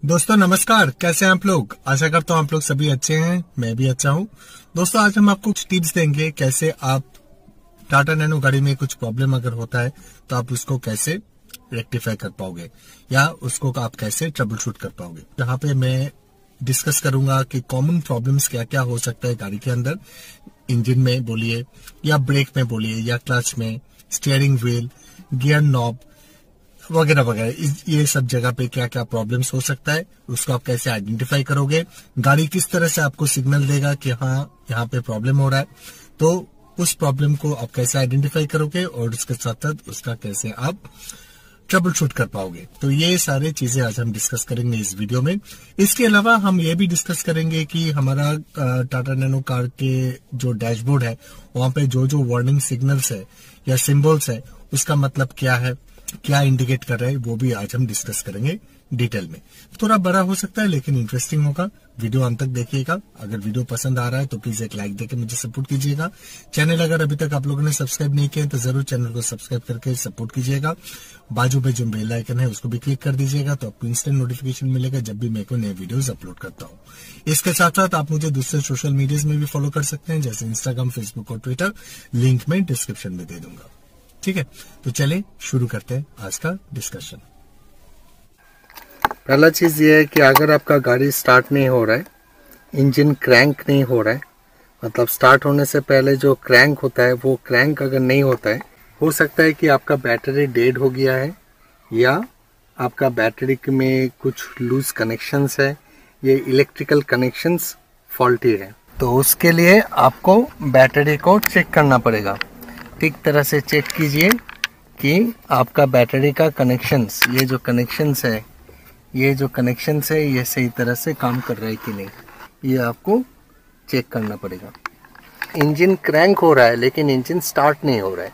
दोस्तों नमस्कार, कैसे हैं आप लोग। आशा करता हूँ आप लोग सभी अच्छे हैं, मैं भी अच्छा हूँ। दोस्तों आज हम आपको कुछ टिप्स देंगे कैसे आप टाटा नैनो गाड़ी में कुछ प्रॉब्लम अगर होता है तो आप उसको कैसे रेक्टिफाई कर पाओगे या उसको आप कैसे ट्रबल शूट कर पाओगे। जहाँ पे मैं डिस्कस करूंगा कि कॉमन प्रॉब्लम्स क्या क्या हो सकता है गाड़ी के अंदर, इंजन में बोलिए या ब्रेक में बोलिए या क्लच में, स्टीयरिंग व्हील, गियर नॉब वगैरह वगैरह, ये सब जगह पे क्या क्या प्रॉब्लम्स हो सकता है, उसको आप कैसे आइडेंटिफाई करोगे, गाड़ी किस तरह से आपको सिग्नल देगा कि हाँ यहाँ पे प्रॉब्लम हो रहा है, तो उस प्रॉब्लम को आप कैसे आइडेंटिफाई करोगे और उसके साथ साथ उसका कैसे आप ट्रबल शूट कर पाओगे। तो ये सारी चीजें आज हम डिस्कस करेंगे इस वीडियो में। इसके अलावा हम ये भी डिस्कस करेंगे कि हमारा टाटा नैनो कार के जो डैशबोर्ड है वहां पे जो जो वार्निंग सिग्नल्स है या सिंबल्स है उसका मतलब क्या है, क्या इंडिकेट कर रहा है, वो भी आज हम डिस्कस करेंगे डिटेल में। थोड़ा बड़ा हो सकता है लेकिन इंटरेस्टिंग होगा, वीडियो अंत तक देखिएगा। अगर वीडियो पसंद आ रहा है तो प्लीज एक लाइक देकर मुझे सपोर्ट कीजिएगा। चैनल अगर अभी तक आप लोगों ने सब्सक्राइब नहीं किया तो जरूर चैनल को सब्सक्राइब करके सपोर्ट कीजिएगा। बाजू में जो बेल आइकन है उसको भी क्लिक कर दीजिएगा तो आपको इंस्टेंट नोटिफिकेशन मिलेगा जब भी मैं कोई नए वीडियोस अपलोड करता हूँ। इसके साथ साथ आप मुझे दूसरे सोशल मीडिया में भी फॉलो कर सकते हैं, जैसे इंस्टाग्राम, फेसबुक और ट्विटर। लिंक मैं डिस्क्रिप्शन में दे दूंगा। ठीक है, तो चले शुरू करते हैं आज का डिस्कशन। पहला चीज़ ये है कि अगर आपका गाड़ी स्टार्ट नहीं हो रहा है, इंजन क्रैंक नहीं हो रहा है, मतलब स्टार्ट होने से पहले जो क्रैंक होता है वो क्रैंक अगर नहीं होता है, हो सकता है कि आपका बैटरी डेड हो गया है या आपका बैटरी में कुछ लूज कनेक्शंस है, ये इलेक्ट्रिकल कनेक्शंस फॉल्टी है। तो उसके लिए आपको बैटरी को चेक करना पड़ेगा। ठीक तरह से चेक कीजिए कि आपका बैटरी का कनेक्शंस, ये जो कनेक्शंस है ये सही तरह से काम कर रहा है कि नहीं, ये आपको चेक करना पड़ेगा। इंजन क्रैंक हो रहा है लेकिन इंजन स्टार्ट नहीं हो रहा है,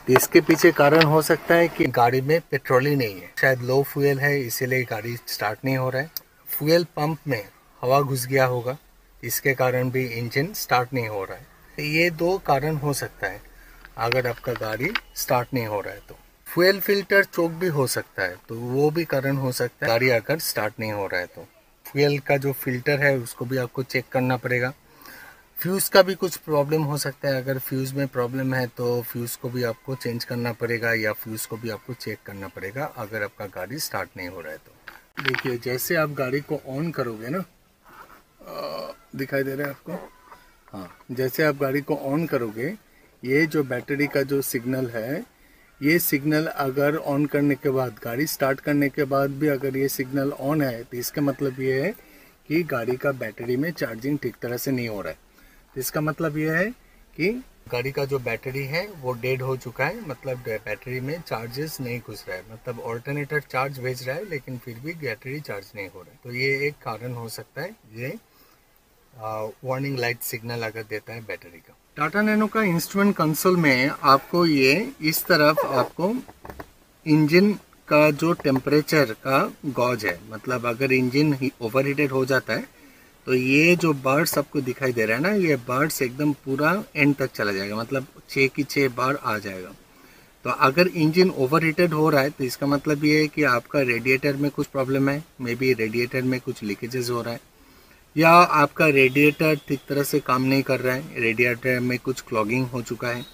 तो इसके पीछे कारण हो सकता है कि गाड़ी में पेट्रोल ही नहीं है, शायद लो फ्यूल है इसीलिए गाड़ी स्टार्ट नहीं हो रहा है। फ्यूल पंप में हवा घुस गया होगा, इसके कारण भी इंजन स्टार्ट नहीं हो रहा है। तो ये दो कारण हो सकता है अगर आपका गाड़ी स्टार्ट नहीं हो रहा है। तो फ्यूल फिल्टर चोक भी हो सकता है, तो वो भी कारण हो सकता है गाड़ी अगर स्टार्ट नहीं हो रहा है। तो फ्यूल का जो फिल्टर है उसको भी आपको चेक करना पड़ेगा। फ्यूज़ का भी कुछ प्रॉब्लम हो सकता है, अगर फ्यूज़ में प्रॉब्लम है तो फ्यूज़ को भी आपको चेंज करना पड़ेगा या फ्यूज़ को भी आपको चेक करना पड़ेगा अगर आपका गाड़ी स्टार्ट नहीं हो रहा है। तो देखिए जैसे आप गाड़ी को ऑन करोगे ना, दिखाई दे रहा है आपको, हाँ, जैसे आप गाड़ी को ऑन करोगे, ये जो बैटरी का जो सिग्नल है, ये सिग्नल अगर ऑन करने के बाद, गाड़ी स्टार्ट करने के बाद भी अगर ये सिग्नल ऑन है तो इसका मतलब ये है कि गाड़ी का बैटरी में चार्जिंग ठीक तरह से नहीं हो रहा है। तो इसका मतलब ये है कि गाड़ी का जो बैटरी है वो डेड हो चुका है, मतलब बैटरी में चार्जेस नहीं घुस रहा है, मतलब ऑल्टरनेटर चार्ज भेज रहा है लेकिन फिर भी बैटरी चार्ज नहीं हो रहा है। तो ये एक कारण हो सकता है, ये वार्निंग लाइट सिग्नल अगर देता है बैटरी का। टाटा नैनो का इंस्ट्रूमेंट कंसोल में आपको ये इस तरफ आपको इंजन का जो टेम्परेचर का गॉज है, मतलब अगर इंजन ओवर हीटेड हो जाता है तो ये जो बर्ड्स आपको दिखाई दे रहा है ना, ये बर्ड्स एकदम पूरा एंड तक चला जाएगा, मतलब 6 की 6 बार आ जाएगा। तो अगर इंजन ओवर हीटेड हो रहा है तो इसका मतलब ये है कि आपका रेडिएटर में कुछ प्रॉब्लम है, मे बी रेडिएटर में कुछ लीकेजेस हो रहा है या आपका रेडिएटर ठीक तरह से काम नहीं कर रहा है, रेडिएटर में कुछ क्लॉगिंग हो चुका है।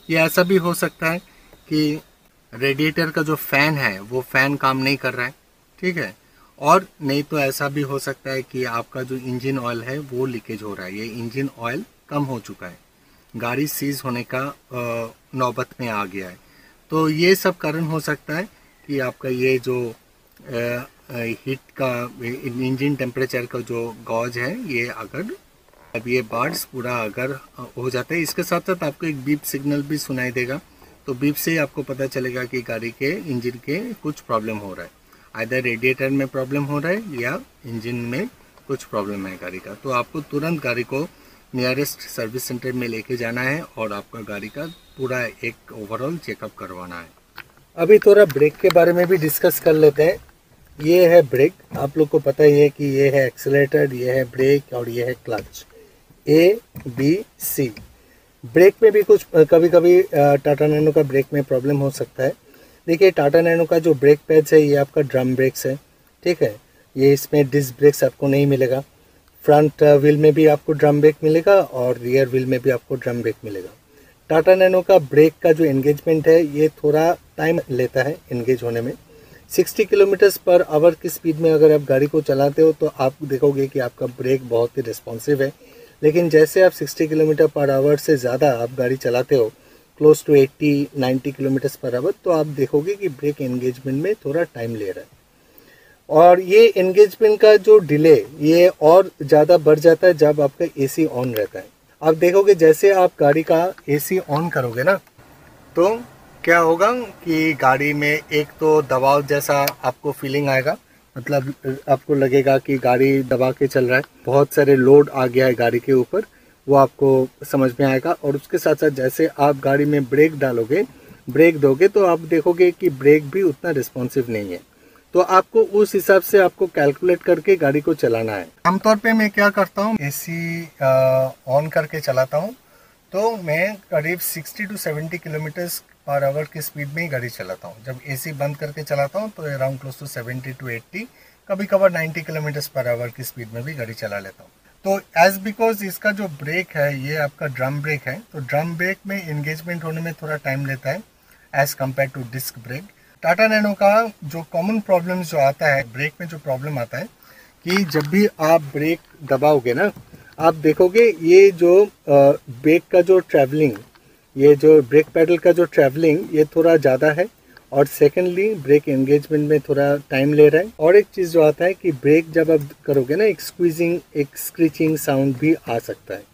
या ऐसा भी हो सकता है कि रेडिएटर का जो फ़ैन है वो फ़ैन काम नहीं कर रहा है, ठीक है। और नहीं तो ऐसा भी हो सकता है कि आपका जो इंजन ऑयल है वो लीकेज हो रहा है, ये इंजन ऑयल कम हो चुका है, गाड़ी सीज होने का नौबत में आ गया है। तो ये सब कारण हो सकता है कि आपका ये जो हीट का इंजन टेम्परेचर का जो गॉज है, ये अगर अब ये बर्ड्स पूरा अगर हो जाता है, इसके साथ साथ आपको एक बीप सिग्नल भी सुनाई देगा। तो बीप से आपको पता चलेगा कि गाड़ी के इंजन के कुछ प्रॉब्लम हो रहा है, आइदर रेडिएटर में प्रॉब्लम हो रहा है या इंजन में कुछ प्रॉब्लम है गाड़ी का। तो आपको तुरंत गाड़ी को नियरेस्ट सर्विस सेंटर में लेके जाना है और आपका गाड़ी का पूरा एक ओवरऑल चेकअप करवाना है। अभी थोड़ा ब्रेक के बारे में भी डिस्कस कर लेते हैं। ये है ब्रेक, आप लोग को पता ही है कि ये है एक्सेलेरेटर, ये है ब्रेक और ये है क्लच, ABC। ब्रेक में भी कुछ कभी कभी टाटा नैनो का ब्रेक में प्रॉब्लम हो सकता है। देखिए टाटा नैनो का जो ब्रेक पैड्स है ये आपका ड्रम ब्रेक्स है, ठीक है। ये इसमें डिस्क ब्रेक्स आपको नहीं मिलेगा। फ्रंट व्हील में भी आपको ड्रम ब्रेक मिलेगा और रियर व्हील में भी आपको ड्रम ब्रेक मिलेगा। टाटा नैनो का ब्रेक का जो एंगेजमेंट है ये थोड़ा टाइम लेता है एंगेज होने में। 60 किलोमीटर्स पर आवर की स्पीड में अगर आप गाड़ी को चलाते हो तो आप देखोगे कि आपका ब्रेक बहुत ही रिस्पॉन्सिव है। लेकिन जैसे आप 60 किलोमीटर पर आवर से ज़्यादा आप गाड़ी चलाते हो, close to 80-90 kilometres per hour, तो आप देखोगे कि ब्रेक एंगेजमेंट में थोड़ा टाइम ले रहा है। और ये एंगेजमेंट का जो डिले ये और ज़्यादा बढ़ जाता है जब आपका एसी ऑन रहता है। आप देखोगे जैसे आप गाड़ी का एसी ऑन करोगे ना, तो क्या होगा कि गाड़ी में एक तो दबाव जैसा आपको फीलिंग आएगा, मतलब आपको लगेगा कि गाड़ी दबा के चल रहा है, बहुत सारे लोड आ गया है गाड़ी के ऊपर, वो आपको समझ में आएगा। और उसके साथ साथ जैसे आप गाड़ी में ब्रेक डालोगे, ब्रेक दोगे, तो आप देखोगे कि ब्रेक भी उतना रिस्पॉन्सिव नहीं है। तो आपको उस हिसाब से आपको कैलकुलेट करके गाड़ी को चलाना है। आमतौर पे मैं क्या करता हूँ, एसी ऑन करके चलाता हूँ, तो मैं करीब 60 to 70 किलोमीटर्स पर आवर की स्पीड में ही गाड़ी चलाता हूँ। जब एसी बंद करके चलाता हूँ तो अराउंड क्लोज टू 70 to 80, कभी कभार 90 किलोमीटर्स पर आवर की स्पीड में भी गाड़ी चला लेता हूँ। तो एज बिकॉज इसका जो ब्रेक है ये आपका ड्रम ब्रेक है, तो ड्रम ब्रेक में एंगेजमेंट होने में थोड़ा टाइम लेता है as compare to disc brake. Tata nano का जो कॉमन प्रॉब्लम जो आता है ब्रेक में, जो प्रॉब्लम आता है कि जब भी आप ब्रेक दबाओगे ना, आप देखोगे ये जो ब्रेक का जो ट्रैवलिंग, ये जो ब्रेक पेडल का जो ट्रैवलिंग ये थोड़ा ज़्यादा है, और सेकेंडली ब्रेक एंगेजमेंट में थोड़ा टाइम ले रहा है। और एक चीज़ जो आता है कि ब्रेक जब आप करोगे ना, एक स्क्वीजिंग, एक स्क्रीचिंग साउंड भी आ सकता है।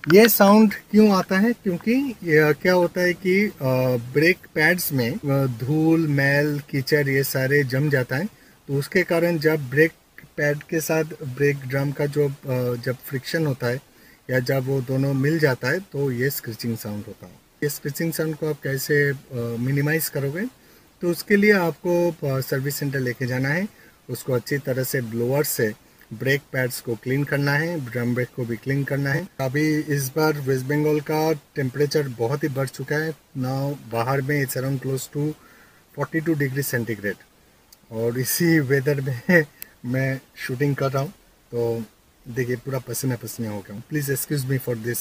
ये साउंड क्यों आता है? क्योंकि ये क्या होता है कि ब्रेक पैड्स में धूल, मैल, कीचड़ ये सारे जम जाता है, तो उसके कारण जब ब्रेक पैड के साथ ब्रेक ड्रम का जो जब फ्रिक्शन होता है या जब वो दोनों मिल जाता है तो ये स्क्रीचिंग साउंड होता है। ये स्क्रीचिंग साउंड को आप कैसे मिनिमाइज़ करोगे? तो उसके लिए आपको सर्विस सेंटर लेके जाना है, उसको अच्छी तरह से ब्लोअर से ब्रेक पैड्स को क्लीन करना है, ड्रम ब्रेक को भी क्लीन करना है। अभी इस बार वेस्ट बंगाल का टेम्परेचर बहुत ही बढ़ चुका है ना, बाहर में it's around close to 42 degree centigrade, और इसी वेदर में मैं शूटिंग कर रहा हूँ, तो देखिए पूरा पसीना पसीना हो गया हूँ। Please excuse me for this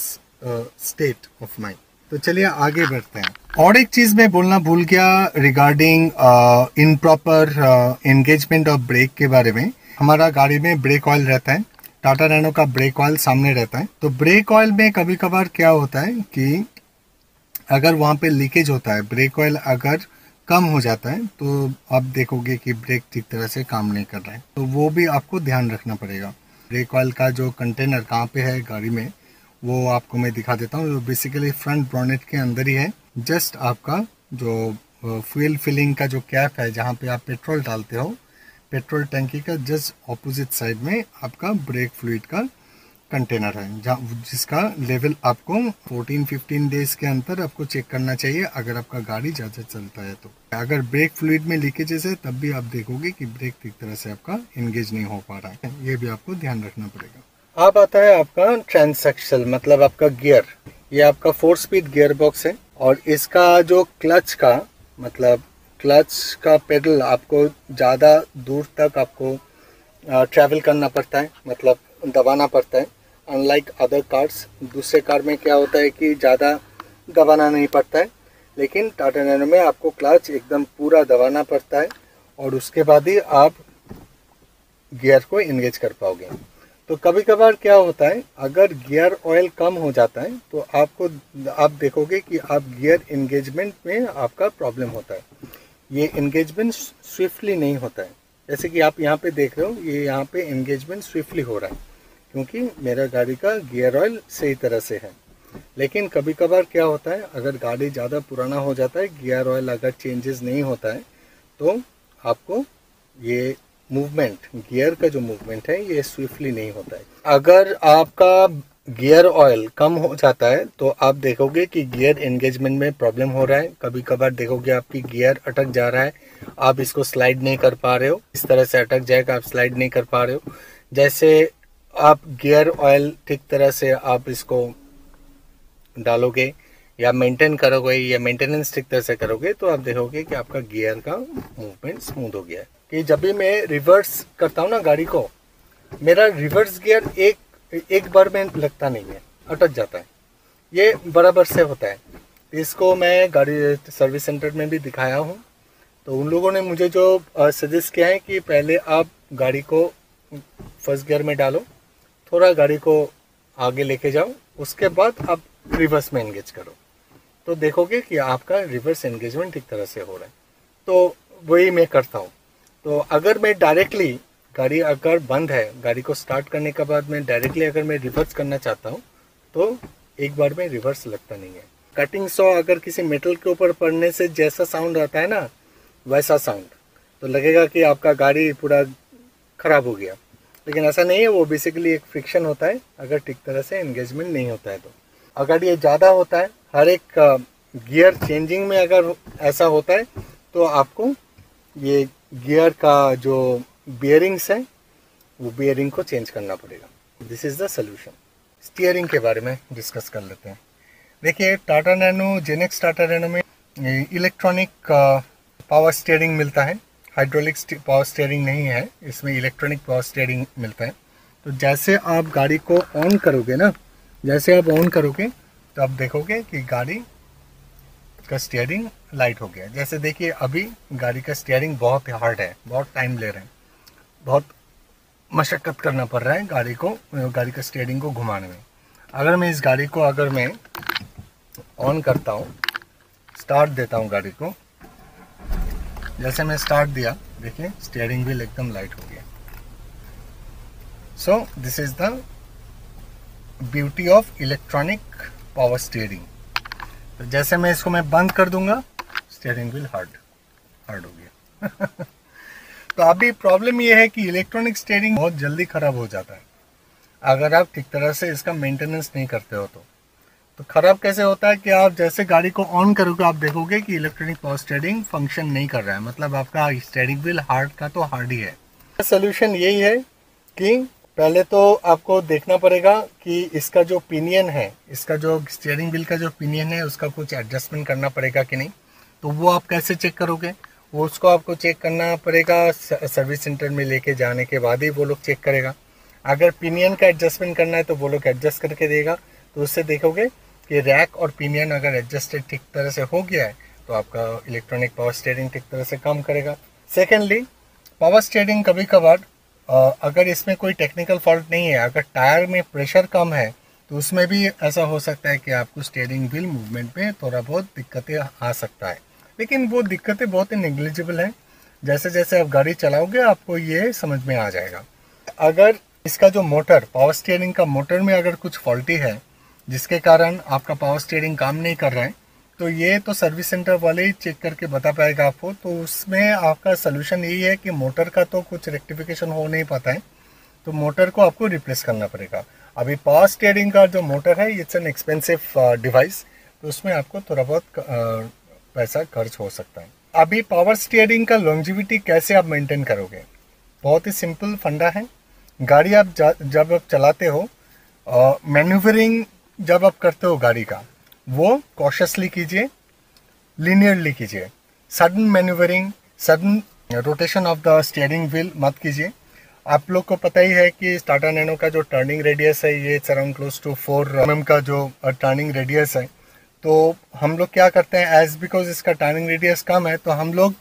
state of mind. तो चलिए आगे बढ़ते हैं। और एक चीज़ मैं बोलना भूल गया regarding improper engagement of brake के बारे में। हमारा गाड़ी में ब्रेक ऑयल रहता है, टाटा नैनो का ब्रेक ऑयल सामने रहता है, तो ब्रेक ऑयल में कभी कभार क्या होता है कि अगर वहाँ पे लीकेज होता है, ब्रेक ऑयल अगर कम हो जाता है, तो आप देखोगे कि ब्रेक ठीक तरह से काम नहीं कर रहा है, तो वो भी आपको ध्यान रखना पड़ेगा। ब्रेक ऑयल का जो कंटेनर कहाँ पे है गाड़ी में, वो आपको मैं दिखा देता हूँ। बेसिकली फ्रंट बॉनेट के अंदर ही है, जस्ट आपका जो फ्यूल फिलिंग का जो कैप है, जहाँ पे आप पेट्रोल डालते हो, पेट्रोल टंकी का जस्ट ऑपोजिट साइड में आपका ब्रेक फ्लूइड का कंटेनर है, जहाँ जिसका लेवल आपको 14-15 डेज के अंदर आपको चेक करना चाहिए अगर आपका गाड़ी ज़्यादा चलता है। तो अगर ब्रेक फ्लूइड में लीकेजेस है तब भी आप देखोगे कि ब्रेक ठीक तरह से आपका इंगेज नहीं हो पा रहा है, ये भी आपको ध्यान रखना पड़ेगा। अब आता है आपका ट्रांसएक्शन, मतलब आपका गियर। ये आपका 4 स्पीड गियर बॉक्स है, और इसका जो क्लच का, मतलब क्लच का पेडल आपको ज़्यादा दूर तक आपको ट्रैवल करना पड़ता है, मतलब दबाना पड़ता है। अनलाइक अदर कार्स, दूसरे कार में क्या होता है कि ज़्यादा दबाना नहीं पड़ता है, लेकिन टाटा नैनो में आपको क्लच एकदम पूरा दबाना पड़ता है, और उसके बाद ही आप गियर को एंगेज कर पाओगे। तो कभी कभार क्या होता है, अगर गियर ऑयल कम हो जाता है तो आप देखोगे कि आप गियर एंगेजमेंट में आपका प्रॉब्लम होता है। ये एंगेजमेंट स्विफ्टली नहीं होता है, जैसे कि आप यहाँ पे देख रहे हो, ये यहाँ पे एंगेजमेंट स्विफ्टली हो रहा है क्योंकि मेरा गाड़ी का गियर ऑयल सही तरह से है। लेकिन कभी कभार क्या होता है, अगर गाड़ी ज़्यादा पुराना हो जाता है, गियर ऑयल अगर चेंजेस नहीं होता है, तो आपको ये मूवमेंट, गियर का जो मूवमेंट है ये स्विफ्टली नहीं होता है। अगर आपका गियर ऑयल कम हो जाता है तो आप देखोगे कि गियर एंगेजमेंट में प्रॉब्लम हो रहा है। कभी कभार देखोगे आपकी गियर अटक जा रहा है, आप इसको स्लाइड नहीं कर पा रहे हो, इस तरह से अटक जाएगा, आप स्लाइड नहीं कर पा रहे हो। जैसे आप गियर ऑयल ठीक तरह से आप इसको डालोगे या मेंटेन करोगे या मेंटेनेंस ठीक तरह से करोगे, तो आप देखोगे कि आपका गियर का मूवमेंट स्मूथ हो गया है। कि जब भी मैं रिवर्स करता हूँ ना गाड़ी को, मेरा रिवर्स गियर एक बार में लगता नहीं है, अटक जाता है। ये बराबर से होता है। इसको मैं गाड़ी सर्विस सेंटर में भी दिखाया हूँ, तो उन लोगों ने मुझे जो सजेस्ट किया है कि पहले आप गाड़ी को फर्स्ट गियर में डालो, थोड़ा गाड़ी को आगे लेके जाओ, उसके बाद आप रिवर्स में एंगेज करो, तो देखोगे कि आपका रिवर्स एंगेजमेंट ठीक तरह से हो रहा है। तो वही मैं करता हूँ। तो अगर मैं डायरेक्टली, गाड़ी अगर बंद है, गाड़ी को स्टार्ट करने के बाद मैं डायरेक्टली अगर मैं रिवर्स करना चाहता हूँ तो एक बार में रिवर्स लगता नहीं है। कटिंग सॉ अगर किसी मेटल के ऊपर पड़ने से जैसा साउंड आता है ना, वैसा साउंड, तो लगेगा कि आपका गाड़ी पूरा ख़राब हो गया, लेकिन ऐसा नहीं है। वो बेसिकली एक फ्रिक्शन होता है अगर ठीक तरह से एंगेजमेंट नहीं होता है तो। अगर ये ज़्यादा होता है, हर एक गियर चेंजिंग में अगर ऐसा होता है, तो आपको ये गियर का जो बियरिंग्स है वो बियरिंग को चेंज करना पड़ेगा। This is the solution. Steering के बारे में डिस्कस कर लेते हैं। देखिए, Tata nano, GenX Tata nano में इलेक्ट्रॉनिक पावर स्टीयरिंग मिलता है। हाइड्रोलिक पावर स्टीयरिंग नहीं है, इसमें इलेक्ट्रॉनिक पावर स्टीयरिंग मिलता है। तो जैसे आप गाड़ी को ऑन करोगे ना, जैसे आप ऑन करोगे तो आप देखोगे कि गाड़ी का स्टीयरिंग लाइट हो गया। जैसे देखिए, अभी गाड़ी का स्टीयरिंग बहुत हार्ड है, बहुत टाइम ले रहे हैं, बहुत मशक्क़त करना पड़ रहा है गाड़ी का स्टीयरिंग को घुमाने में। अगर मैं इस गाड़ी को अगर मैं ऑन करता हूँ, स्टार्ट देता हूँ गाड़ी को, जैसे मैं स्टार्ट दिया, देखिए स्टीयरिंग व्हील एकदम लाइट हो गया। So this is the beauty of electronic power steering. तो जैसे मैं इसको मैं बंद कर दूंगा, स्टीयरिंग व्हील हार्ड हो गया। तो अभी प्रॉब्लम ये है कि इलेक्ट्रॉनिक स्टीयरिंग बहुत जल्दी खराब हो जाता है अगर आप ठीक तरह से इसका मेंटेनेंस नहीं करते हो। तो खराब कैसे होता है कि आप जैसे गाड़ी को ऑन करोगे, आप देखोगे कि इलेक्ट्रॉनिक पावर स्टीयरिंग फंक्शन नहीं कर रहा है, मतलब आपका स्टीयरिंग व्हील हार्ड का तो हार्ड ही है। सोल्यूशन यही है कि पहले तो आपको देखना पड़ेगा कि इसका जो पिनियन है, इसका जो स्टीयरिंग व्हील का जो पिनियन है, उसका कुछ एडजस्टमेंट करना पड़ेगा कि नहीं। तो वो आप कैसे चेक करोगे? वो उसको आपको चेक करना पड़ेगा सर्विस सेंटर में लेके जाने के बाद ही वो लोग चेक करेगा। अगर पिनियन का एडजस्टमेंट करना है तो वो लोग एडजस्ट करके देगा, तो उससे देखोगे कि रैक और पिनियन अगर एडजस्टेड ठीक तरह से हो गया है तो आपका इलेक्ट्रॉनिक पावर स्टीयरिंग ठीक तरह से काम करेगा। सेकेंडली, पावर स्टीयरिंग कभी कभार अगर इसमें कोई टेक्निकल फॉल्ट नहीं है, अगर टायर में प्रेशर कम है, तो उसमें भी ऐसा हो सकता है कि आपको स्टीयरिंग व्हील मूवमेंट में थोड़ा बहुत दिक्कतें आ सकता है, लेकिन वो दिक्कतें बहुत ही नेग्लिजिबल हैं। जैसे जैसे आप गाड़ी चलाओगे आपको ये समझ में आ जाएगा। अगर इसका जो मोटर, पावर स्टीयरिंग का मोटर में अगर कुछ फॉल्टी है जिसके कारण आपका पावर स्टीयरिंग काम नहीं कर रहा है, तो ये तो सर्विस सेंटर वाले ही चेक करके बता पाएगा आपको। तो उसमें आपका सोल्यूशन यही है कि मोटर का तो कुछ रेक्टिफिकेशन हो नहीं पाता है, तो मोटर को आपको रिप्लेस करना पड़ेगा। अभी पावर स्टीयरिंग का जो मोटर है, इट्स एन एक्सपेंसिव डिवाइस, तो उसमें आपको थोड़ा बहुत पैसा खर्च हो सकता है। अभी पावर स्टीयरिंग का लॉन्जिविटी कैसे आप मेंटेन करोगे? बहुत ही सिंपल फंडा है। गाड़ी आप जब आप चलाते हो, मैन्यूवरिंग जब आप करते हो गाड़ी का, वो कॉशियसली कीजिए, लीनियरली कीजिए। Sudden manoeuvring, sudden rotation of the steering wheel मत कीजिए। आप लोग को पता ही है कि टाटा नैनो का जो टर्निंग रेडियस है, ये अराउंड क्लोज टू 4 mm का जो टर्निंग रेडियस है। तो हम लोग क्या करते हैं, एज बिकॉज इसका टर्निंग रेडियस कम है, तो हम लोग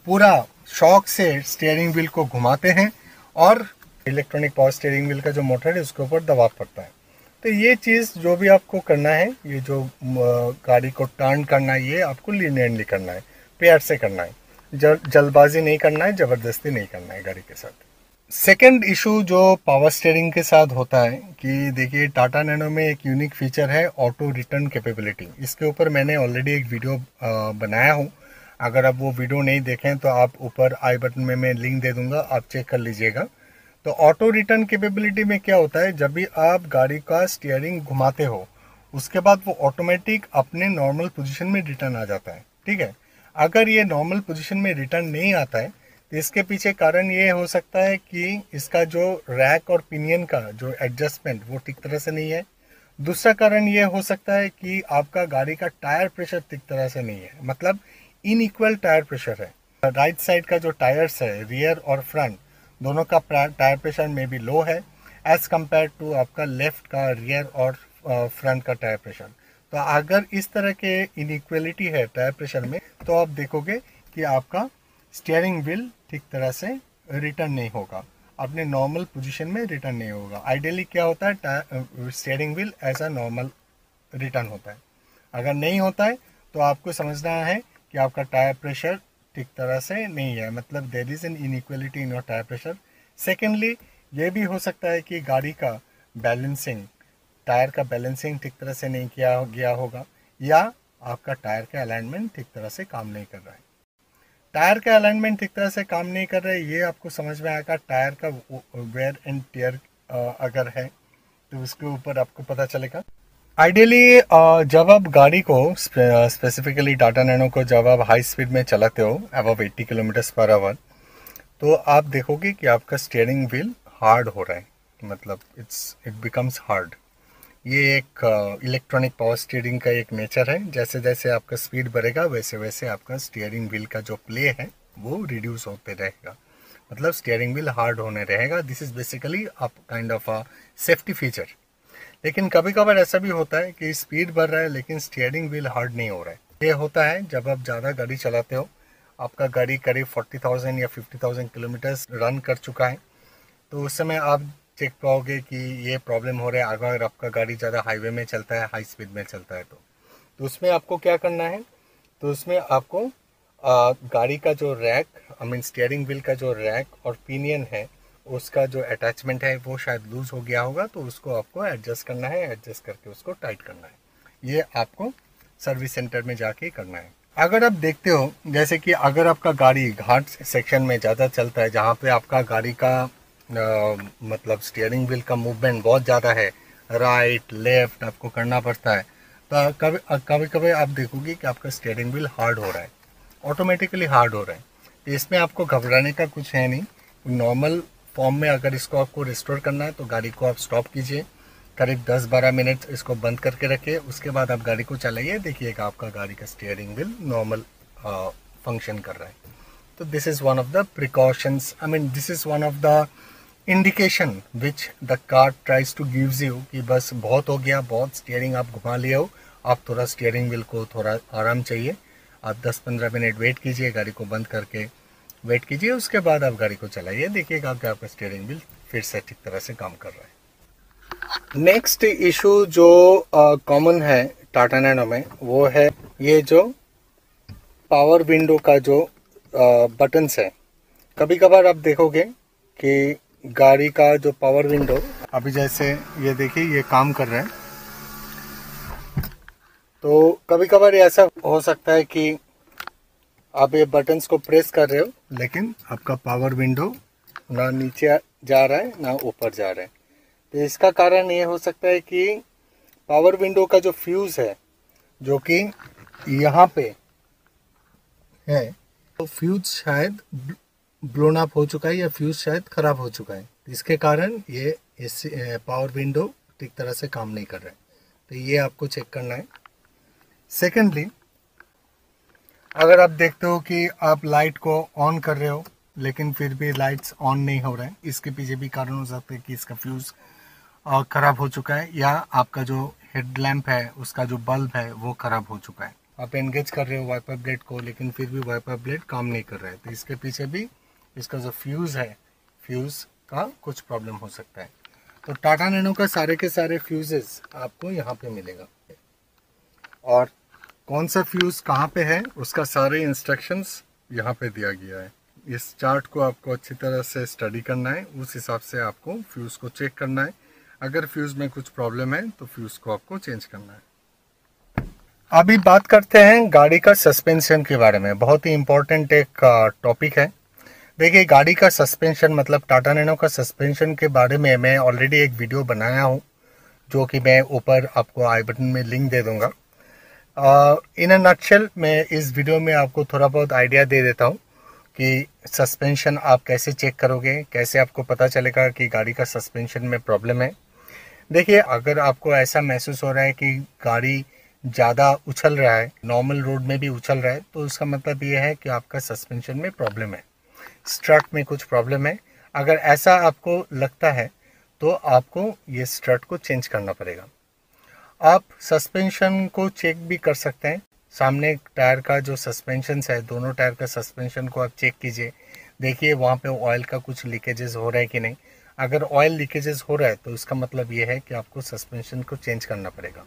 पूरा शॉक से स्टीयरिंग व्हील को घुमाते हैं और इलेक्ट्रॉनिक पावर स्टीयरिंग व्हील का जो मोटर है उसके ऊपर दबाव पड़ता है। तो ये चीज़ जो भी आपको करना है, ये जो गाड़ी को टर्न करना है, ये आपको लीनियरली करना है, प्यार से करना है, जल्दबाजी नहीं करना है, ज़बरदस्ती नहीं करना है गाड़ी के साथ। सेकंड इशू जो पावर स्टीयरिंग के साथ होता है कि देखिए, टाटा नैनो में एक यूनिक फीचर है ऑटो रिटर्न कैपेबिलिटी। इसके ऊपर मैंने ऑलरेडी एक वीडियो बनाया हूँ। अगर आप वो वीडियो नहीं देखें तो आप ऊपर आई बटन में मैं लिंक दे दूंगा, आप चेक कर लीजिएगा। तो ऑटो रिटर्न कैपेबिलिटी में क्या होता है, जब भी आप गाड़ी का स्टीयरिंग घुमाते हो, उसके बाद वो ऑटोमेटिक अपने नॉर्मल पोजीशन में रिटर्न आ जाता है। ठीक है, अगर ये नॉर्मल पोजीशन में रिटर्न नहीं आता है तो इसके पीछे कारण ये हो सकता है कि इसका जो रैक और पिनियन का जो एडजस्टमेंट वो ठीक तरह से नहीं है। दूसरा कारण ये हो सकता है कि आपका गाड़ी का टायर प्रेशर ठीक तरह से नहीं है, मतलब इनइक्वल टायर प्रेशर है। राइट साइड का जो टायर्स है, रियर और फ्रंट दोनों का टायर प्रेशर में भी लो है एज कम्पेयर टू आपका लेफ्ट का रियर और फ्रंट का टायर प्रेशर। तो अगर इस तरह के इनइक्वलिटी है टायर प्रेशर में, तो आप देखोगे कि आपका स्टीयरिंग व्हील ठीक तरह से रिटर्न नहीं होगा, अपने नॉर्मल पोजीशन में रिटर्न नहीं होगा। आइडियली क्या होता है, स्टीयरिंग व्हील ऐसा नॉर्मल रिटर्न होता है। अगर नहीं होता है तो आपको समझना है कि आपका टायर प्रेशर ठीक तरह से नहीं है, मतलब there is an inequality in your tyre pressure. Secondly, ये भी हो सकता है कि गाड़ी का बैलेंसिंग, टायर का बैलेंसिंग ठीक तरह से नहीं किया गया होगा, या आपका टायर का अलाइनमेंट ठीक तरह से काम नहीं कर रहा है। टायर का अलाइनमेंट ठीक तरह से काम नहीं कर रहा है, ये आपको समझ में आएगा टायर का वेयर एंड टियर अगर है तो उसके ऊपर आपको पता चलेगा। आइडियली जब आप गाड़ी को स्पेसिफिकली टाटा नैनो को जब आप हाई स्पीड में चलाते हो अबव 80 किलोमीटर्स पर आवर, तो आप देखोगे कि आपका स्टीयरिंग व्हील हार्ड हो रहा है, मतलब इट बिकम्स हार्ड। ये एक इलेक्ट्रॉनिक पावर स्टीयरिंग का एक नेचर है। जैसे जैसे आपका स्पीड बढ़ेगा वैसे वैसे आपका स्टीयरिंग व्हील का जो प्ले है वो रिड्यूस होते रहेगा, मतलब स्टीयरिंग व्हील हार्ड होने रहेगा। This is basically a kind of a safety feature. लेकिन कभी कभार ऐसा भी होता है कि स्पीड बढ़ रहा है लेकिन स्टीयरिंग व्हील हार्ड नहीं हो रहा है। ये होता है जब आप ज़्यादा गाड़ी चलाते हो, आपका गाड़ी करीब 40,000 या 50,000 किलोमीटर्स रन कर चुका है, तो उस समय आप चेक पाओगे कि ये प्रॉब्लम हो रहा है। अगर आपका गाड़ी ज़्यादा हाईवे में चलता है, हाई स्पीड में चलता है, तो उसमें आपको क्या करना है, तो उसमें आपको गाड़ी का जो rack, I mean steering wheel का जो रैक और पिनियन है उसका जो अटैचमेंट है वो शायद लूज हो गया होगा, तो उसको आपको एडजस्ट करना है, एडजस्ट करके उसको टाइट करना है। ये आपको सर्विस सेंटर में जाके करना है। अगर आप देखते हो जैसे कि अगर आपका गाड़ी घाट सेक्शन में ज़्यादा चलता है, जहाँ पे आपका गाड़ी का मतलब स्टीयरिंग व्हील का मूवमेंट बहुत ज़्यादा है, राइट लेफ्ट आपको करना पड़ता है, तो कभी कभी आप देखोगे कि आपका स्टीयरिंग व्हील हार्ड हो रहा है, ऑटोमेटिकली हार्ड हो रहा है। तो इसमें आपको घबराने का कुछ है नहीं। नॉर्मल फॉर्म में अगर इसको आपको रिस्टोर करना है तो गाड़ी को आप स्टॉप कीजिए, करीब 10-12 मिनट इसको बंद करके रखिए, उसके बाद आप गाड़ी को चलाइए, देखिएगा आपका गाड़ी का स्टीयरिंग व्हील नॉर्मल फंक्शन कर रहा है। तो this is one of the precautions, I mean this is one of the indication which the car tries two gives you कि बस बहुत हो गया, बहुत स्टीयरिंग आप घुमा लिए हो, आप थोड़ा स्टीयरिंग व्हील को थोड़ा आराम चाहिए, आप 10-15 मिनट वेट कीजिए, गाड़ी को बंद करके वेट कीजिए, उसके बाद आप गाड़ी को चलाइए, देखिएगा कि आपका स्टीयरिंग व्हील फिर से ठीक तरह से काम कर रहा है। नेक्स्ट इशू जो कॉमन है टाटा नैनो में वो है ये जो पावर विंडो का जो बटन्स है। कभी कभार आप देखोगे कि गाड़ी का जो पावर विंडो, अभी जैसे ये देखिए ये काम कर रहा है, तो कभी कभार ऐसा हो सकता है कि आप ये बटन्स को प्रेस कर रहे हो लेकिन आपका पावर विंडो ना नीचे जा रहा है ना ऊपर जा रहा है। तो इसका कारण ये हो सकता है कि पावर विंडो का जो फ्यूज़ है जो कि यहाँ पे है, तो फ्यूज शायद ब्लोन अप हो चुका है या फ्यूज शायद ख़राब हो चुका है, इसके कारण ये पावर विंडो ठीक तरह से काम नहीं कर रहा है। तो ये आपको चेक करना है। सेकेंडली, अगर आप देखते हो कि आप लाइट को ऑन कर रहे हो लेकिन फिर भी लाइट्स ऑन नहीं हो रहा है, इसके पीछे भी कारण हो सकता है कि इसका फ्यूज़ ख़राब हो चुका है, या आपका जो हेडलैम्प है उसका जो बल्ब है वो ख़राब हो चुका है। आप एंगेज कर रहे हो वाइपर ब्लेड को लेकिन फिर भी वाइपर ब्लेड काम नहीं कर रहा है, तो इसके पीछे भी इसका जो फ्यूज़ है, फ्यूज़ का कुछ प्रॉब्लम हो सकता है। तो टाटा नैनो का सारे के सारे फ्यूजेस आपको यहाँ पे मिलेगा, और कौन सा फ्यूज़ कहाँ पे है उसका सारे इंस्ट्रक्शंस यहाँ पे दिया गया है। इस चार्ट को आपको अच्छी तरह से स्टडी करना है, उस हिसाब से आपको फ्यूज़ को चेक करना है। अगर फ्यूज़ में कुछ प्रॉब्लम है तो फ्यूज़ को आपको चेंज करना है। अभी बात करते हैं गाड़ी का सस्पेंशन के बारे में। बहुत ही इम्पोर्टेंट एक टॉपिक है। देखिए, गाड़ी का सस्पेंशन मतलब टाटा नैनो का सस्पेंशन के बारे में मैं ऑलरेडी एक वीडियो बनाया हूँ, जो कि मैं ऊपर आपको आई बटन में लिंक दे दूँगा। इन अ नटशेल मैं इस वीडियो में आपको थोड़ा बहुत आइडिया दे देता हूँ कि सस्पेंशन आप कैसे चेक करोगे, कैसे आपको पता चलेगा कि गाड़ी का सस्पेंशन में प्रॉब्लम है। देखिए, अगर आपको ऐसा महसूस हो रहा है कि गाड़ी ज़्यादा उछल रहा है, नॉर्मल रोड में भी उछल रहा है, तो उसका मतलब ये है कि आपका सस्पेंशन में प्रॉब्लम है, स्ट्रट में कुछ प्रॉब्लम है। अगर ऐसा आपको लगता है तो आपको ये स्ट्रट को चेंज करना पड़ेगा। आप सस्पेंशन को चेक भी कर सकते हैं। सामने टायर का जो सस्पेंशन है, दोनों टायर का सस्पेंशन को आप चेक कीजिए, देखिए वहाँ पे ऑयल का कुछ लीकेजेस हो रहा है कि नहीं। अगर ऑयल लीकेजेस हो रहा है तो इसका मतलब ये है कि आपको सस्पेंशन को चेंज करना पड़ेगा।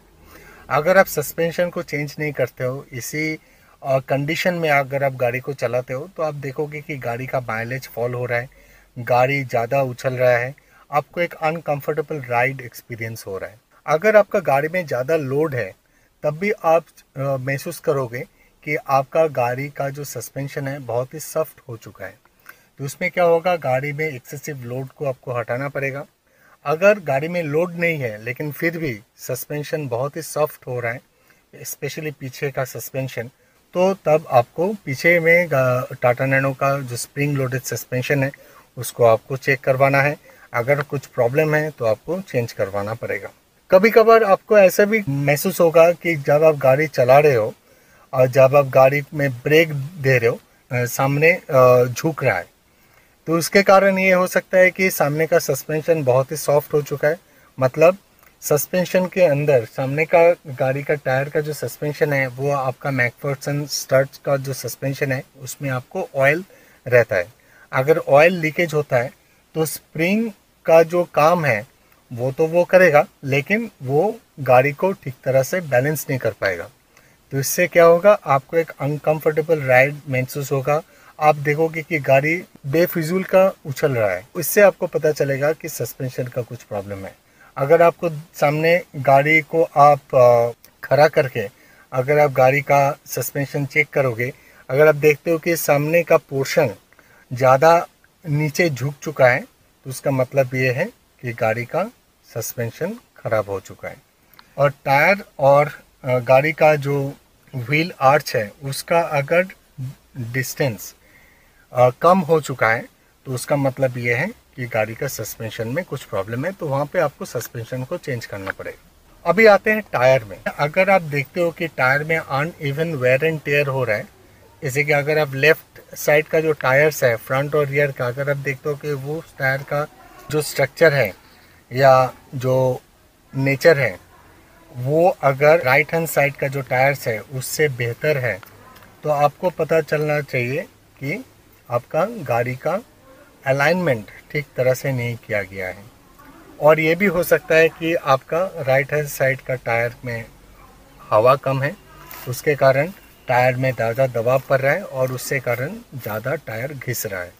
अगर आप सस्पेंशन को चेंज नहीं करते हो, इसी कंडीशन में अगर आप गाड़ी को चलाते हो, तो आप देखोगे कि गाड़ी का माइलेज फॉल हो रहा है, गाड़ी ज़्यादा उछल रहा है, आपको एक अनकंफर्टेबल राइड एक्सपीरियंस हो रहा है। अगर आपका गाड़ी में ज़्यादा लोड है तब भी आप महसूस करोगे कि आपका गाड़ी का जो सस्पेंशन है बहुत ही सॉफ्ट हो चुका है। तो उसमें क्या होगा, गाड़ी में एक्सेसिव लोड को आपको हटाना पड़ेगा। अगर गाड़ी में लोड नहीं है लेकिन फिर भी सस्पेंशन बहुत ही सॉफ्ट हो रहा है, स्पेशली पीछे का सस्पेंशन, तो तब आपको पीछे में टाटा नैनो का जो स्प्रिंग लोडेड सस्पेंशन है उसको आपको चेक करवाना है। अगर कुछ प्रॉब्लम है तो आपको चेंज करवाना पड़ेगा। कभी कभार आपको ऐसा भी महसूस होगा कि जब आप गाड़ी चला रहे हो और जब आप गाड़ी में ब्रेक दे रहे हो, सामने झुक रहा है, तो उसके कारण ये हो सकता है कि सामने का सस्पेंशन बहुत ही सॉफ्ट हो चुका है। मतलब सस्पेंशन के अंदर सामने का गाड़ी का टायर का जो सस्पेंशन है वो आपका मैकफर्सन स्टड का जो सस्पेंशन है उसमें आपको ऑयल रहता है। अगर ऑयल लीकेज होता है तो स्प्रिंग का जो काम है वो तो वो करेगा, लेकिन वो गाड़ी को ठीक तरह से बैलेंस नहीं कर पाएगा। तो इससे क्या होगा, आपको एक अनकंफर्टेबल राइड महसूस होगा। आप देखोगे कि गाड़ी बेफिजूल का उछल रहा है। इससे आपको पता चलेगा कि सस्पेंशन का कुछ प्रॉब्लम है। अगर आपको सामने गाड़ी को आप खड़ा करके अगर आप गाड़ी का सस्पेंशन चेक करोगे, अगर आप देखते हो कि सामने का पोर्शन ज़्यादा नीचे झुक चुका है, तो उसका मतलब ये है कि गाड़ी का सस्पेंशन खराब हो चुका है। और टायर और गाड़ी का जो व्हील आर्च है उसका अगर डिस्टेंस कम हो चुका है तो उसका मतलब ये है कि गाड़ी का सस्पेंशन में कुछ प्रॉब्लम है, तो वहाँ पे आपको सस्पेंशन को चेंज करना पड़ेगा। अभी आते हैं टायर में। अगर आप देखते हो कि टायर में अनइवन वेयर एंड टेयर हो रहा है, जैसे कि अगर आप लेफ्ट साइड का जो टायर्स है फ्रंट और रियर का, अगर आप देखते हो कि वो टायर का जो स्ट्रक्चर है या जो नेचर है वो अगर राइट हैंड साइड का जो टायर्स है उससे बेहतर है, तो आपको पता चलना चाहिए कि आपका गाड़ी का अलाइनमेंट ठीक तरह से नहीं किया गया है। और ये भी हो सकता है कि आपका राइट हैंड साइड का टायर में हवा कम है, उसके कारण टायर में ज़्यादा दबाव पड़ रहा है और उससे कारण ज़्यादा टायर घिस रहा है।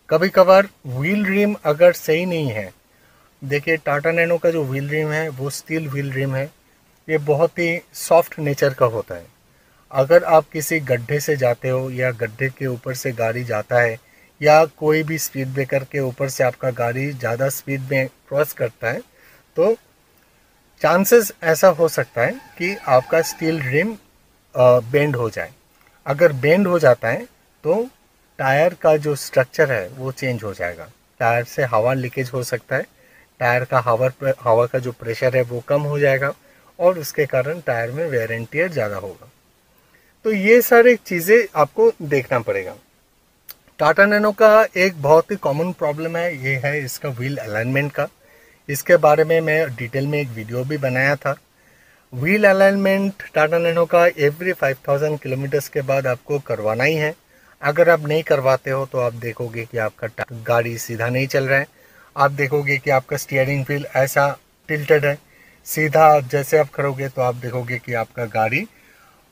कभी कभार व्हील रिम अगर सही नहीं है, देखिए टाटा नैनो का जो व्हील रिम है वो स्टील व्हील रिम है, ये बहुत ही सॉफ्ट नेचर का होता है। अगर आप किसी गड्ढे से जाते हो या गड्ढे के ऊपर से गाड़ी जाता है या कोई भी स्पीड ब्रेकर के ऊपर से आपका गाड़ी ज़्यादा स्पीड में क्रॉस करता है, तो चांसेस ऐसा हो सकता है कि आपका स्टील रिम बेंड हो जाए। अगर बेंड हो जाता है तो टायर का जो स्ट्रक्चर है वो चेंज हो जाएगा, टायर से हवा लीकेज हो सकता है, टायर का हवा का जो प्रेशर है वो कम हो जाएगा और उसके कारण टायर में वेयर एंड टियर ज़्यादा होगा। तो ये सारी चीज़ें आपको देखना पड़ेगा। टाटा नैनो का एक बहुत ही कॉमन प्रॉब्लम है, ये है इसका व्हील अलाइनमेंट का। इसके बारे में मैं डिटेल में एक वीडियो भी बनाया था। व्हील अलाइनमेंट टाटा नैनो का एवरी 5000 किलोमीटर्स के बाद आपको करवाना ही है। अगर आप नहीं करवाते हो तो आप देखोगे कि आपका गाड़ी सीधा नहीं चल रहा है। आप देखोगे कि आपका स्टीयरिंग व्हील ऐसा टिल्टेड है, सीधा जैसे आप करोगे तो आप देखोगे कि आपका गाड़ी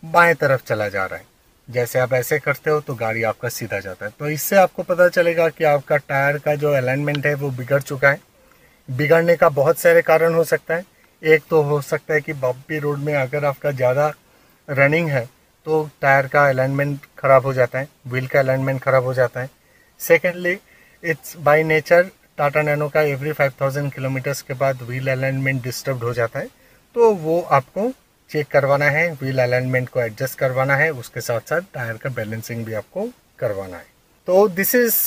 बाएं तरफ चला जा रहा है। जैसे आप ऐसे करते हो तो गाड़ी आपका सीधा जाता है। तो इससे आपको पता चलेगा कि आपका टायर का जो अलाइनमेंट है वो बिगड़ चुका है। बिगड़ने का बहुत सारे कारण हो सकता है। एक तो हो सकता है कि बम्पी रोड में अगर आपका ज़्यादा रनिंग है तो टायर का अलाइनमेंट ख़राब हो जाता है, व्हील का अलाइनमेंट ख़राब हो जाता है। Secondly, it's by nature Tata nano का एवरी 5000 किलोमीटर्स के बाद व्हील अलाइनमेंट डिस्टर्ब हो जाता है, तो वो आपको चेक करवाना है, व्हील अलाइनमेंट को एडजस्ट करवाना है, उसके साथ साथ टायर का बैलेंसिंग भी आपको करवाना है। तो दिस इज़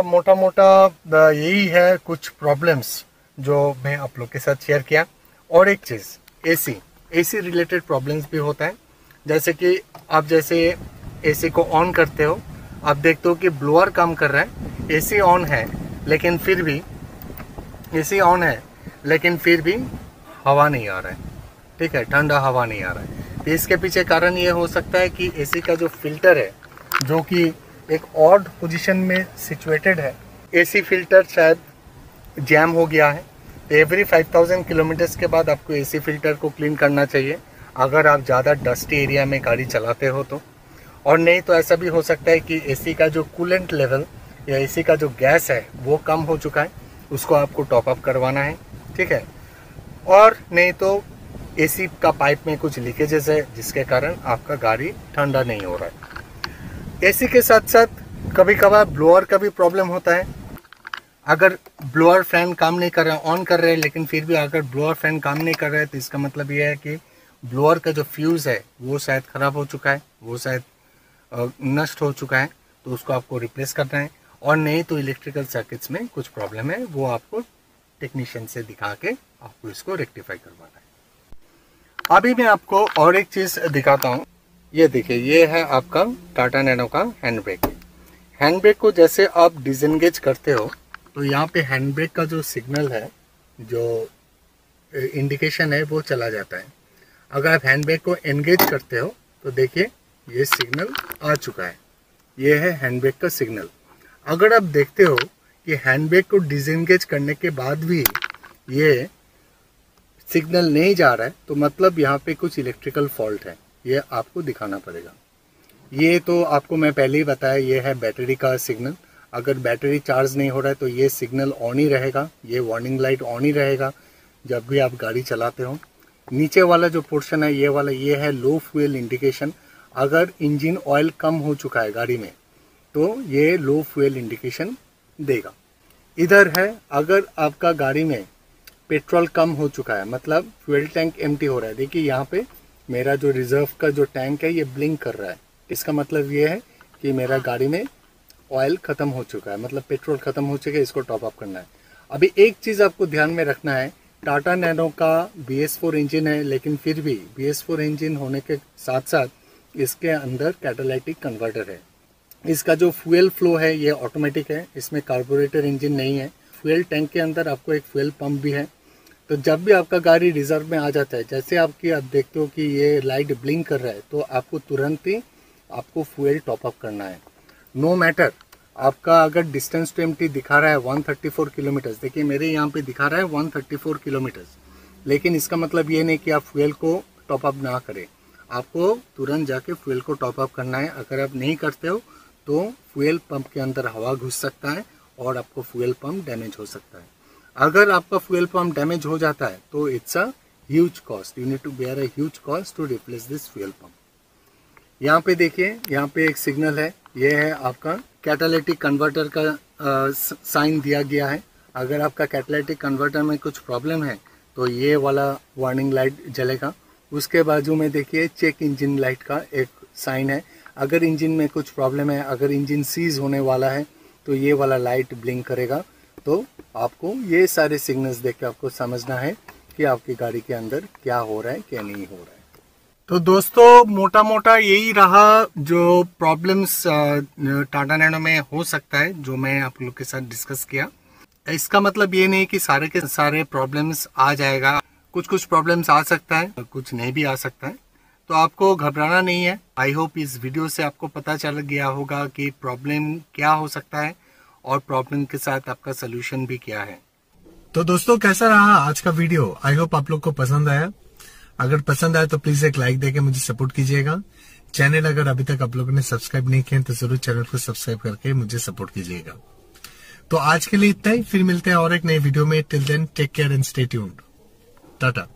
मोटा मोटा यही है कुछ प्रॉब्लम्स जो मैं आप लोग के साथ शेयर किया। और एक चीज़, एसी एसी रिलेटेड प्रॉब्लम्स भी होता है। जैसे कि आप जैसे एसी को ऑन करते हो, आप देखते हो कि ब्लोअर काम कर रहा है, एसी ऑन है लेकिन फिर भी हवा नहीं आ रहा है, ठीक है, ठंडा हवा नहीं आ रहा है। तो इसके पीछे कारण ये हो सकता है कि एसी का जो फिल्टर है, जो कि एक ऑड पोजीशन में सिचुएटेड है, एसी फिल्टर शायद जैम हो गया है। तो एवरी 5000 किलोमीटर्स के बाद आपको एसी फिल्टर को क्लीन करना चाहिए, अगर आप ज़्यादा डस्टी एरिया में गाड़ी चलाते हो तो। और नहीं तो ऐसा भी हो सकता है कि एसी का जो कूलेंट लेवल या एसी का जो गैस है वो कम हो चुका है, उसको आपको टॉप अप करवाना है, ठीक है। और नहीं तो एसी का पाइप में कुछ लीकेजेस है जिसके कारण आपका गाड़ी ठंडा नहीं हो रहा है। एसी के साथ साथ कभी कभार ब्लोअर का भी प्रॉब्लम होता है। अगर ब्लोअर फैन काम नहीं कर रहा है, ऑन कर रहे हैं, लेकिन फिर भी अगर ब्लोअर फैन काम नहीं कर रहा है तो इसका मतलब ये है कि ब्लोअर का जो फ्यूज़ है वो शायद ख़राब हो चुका है, वो शायद नष्ट हो चुका है, तो उसको आपको रिप्लेस करना है। और नहीं तो इलेक्ट्रिकल सर्किट्स में कुछ प्रॉब्लम है, वो आपको टेक्नीशियन से दिखा के आपको इसको रेक्टिफाई करवाना है। अभी मैं आपको और एक चीज़ दिखाता हूँ। ये देखिए, ये है आपका टाटा नैनो का हैंड ब्रेक। हैंड ब्रेक को जैसे आप डिसएंगेज करते हो तो यहाँ पे हैंड ब्रेक का जो सिग्नल है, जो इंडिकेशन है, वो चला जाता है। अगर आप हैंड ब्रेक को एंगेज करते हो तो देखिए ये सिग्नल आ चुका है, ये है हैंड ब्रेक का सिग्नल। अगर आप देखते हो कि हैंड ब्रेक को डिसएंगेज करने के बाद भी ये सिग्नल नहीं जा रहा है, तो मतलब यहाँ पे कुछ इलेक्ट्रिकल फॉल्ट है, ये आपको दिखाना पड़ेगा। ये तो आपको मैं पहले ही बताया, ये है बैटरी का सिग्नल। अगर बैटरी चार्ज नहीं हो रहा है तो ये सिग्नल ऑन ही रहेगा, ये वार्निंग लाइट ऑन ही रहेगा जब भी आप गाड़ी चलाते हो। नीचे वाला जो पोर्शन है, ये वाला, ये है लो फ्यूल इंडिकेशन। अगर इंजन ऑयल कम हो चुका है गाड़ी में तो ये लो फ्यूल इंडिकेशन देगा। इधर है, अगर आपका गाड़ी में पेट्रोल कम हो चुका है, मतलब फ्यूल टैंक एम्प्टी हो रहा है। देखिए यहाँ पे मेरा जो रिजर्व का जो टैंक है ये ब्लिंक कर रहा है, इसका मतलब ये है कि मेरा गाड़ी में ऑयल ख़त्म हो चुका है, मतलब पेट्रोल ख़त्म हो चुका है, इसको टॉप अप करना है। अभी एक चीज़ आपको ध्यान में रखना है, टाटा नैनो का BS4 इंजन है, लेकिन फिर भी BS4 इंजन होने के साथ साथ इसके अंदर कैटालिटिक कन्वर्टर है। इसका जो फ्यूल फ्लो है ये ऑटोमेटिक है, इसमें कार्बोरेटर इंजन नहीं है। फ्यूल टैंक के अंदर आपको एक फ्यूल पंप भी है। तो जब भी आपका गाड़ी रिजर्व में आ जाता है, जैसे आप देखते हो कि ये लाइट ब्लिंक कर रहा है, तो आपको तुरंत ही आपको फ्यूल टॉप अप करना है। नो मैटर आपका अगर डिस्टेंस टू एम्प्टी दिखा रहा है 134 किलोमीटर्स, देखिए मेरे यहाँ पे दिखा रहा है 134 किलोमीटर्स, लेकिन इसका मतलब ये नहीं कि आप फ्यूल को टॉप अप ना करें, आपको तुरंत जाके फ्यूल को टॉप अप करना है। अगर आप नहीं करते हो तो फ्यूल पंप के अंदर हवा घुस सकता है और आपको फ्यूल पंप डैमेज हो सकता है। अगर आपका फ्यूल पंप डैमेज हो जाता है तो it's a huge cost, you need to bear a huge cost to replace this fuel pump. यहाँ पे देखिए, यहाँ पे एक सिग्नल है, ये है आपका कैटालिटिक कन्वर्टर का साइन दिया गया है। अगर आपका कैटालिटिक कन्वर्टर में कुछ प्रॉब्लम है तो ये वाला वार्निंग लाइट जलेगा। उसके बाजू में देखिए चेक इंजन लाइट का एक साइन है। अगर इंजन में कुछ प्रॉब्लम है, अगर इंजन सीज होने वाला है तो ये वाला लाइट ब्लिंक करेगा। तो आपको ये सारे सिग्नल्स देख के आपको समझना है कि आपकी गाड़ी के अंदर क्या हो रहा है, क्या नहीं हो रहा है। तो दोस्तों मोटा मोटा यही रहा जो प्रॉब्लम्स टाटा नैनो में हो सकता है, जो मैं आप लोग के साथ डिस्कस किया। इसका मतलब ये नहीं कि सारे के सारे प्रॉब्लम्स आ जाएगा, कुछ प्रॉब्लम्स आ सकता है, कुछ नहीं भी आ सकता है, तो आपको घबराना नहीं है। आई होप इस वीडियो से आपको पता चल गया होगा कि प्रॉब्लम क्या हो सकता है और प्रॉब्लम के साथ आपका सोल्यूशन भी क्या है। तो दोस्तों कैसा रहा आज का वीडियो? आई होप आप लोग को पसंद आया। अगर पसंद आया तो प्लीज एक लाइक देके मुझे सपोर्ट कीजिएगा। चैनल अगर अभी तक आप लोगों ने सब्सक्राइब नहीं किया तो जरूर चैनल को सब्सक्राइब करके मुझे सपोर्ट कीजिएगा। तो आज के लिए इतना ही, फिर मिलते हैं और एक नई वीडियो में। Till then take care and stay tuned. Tata.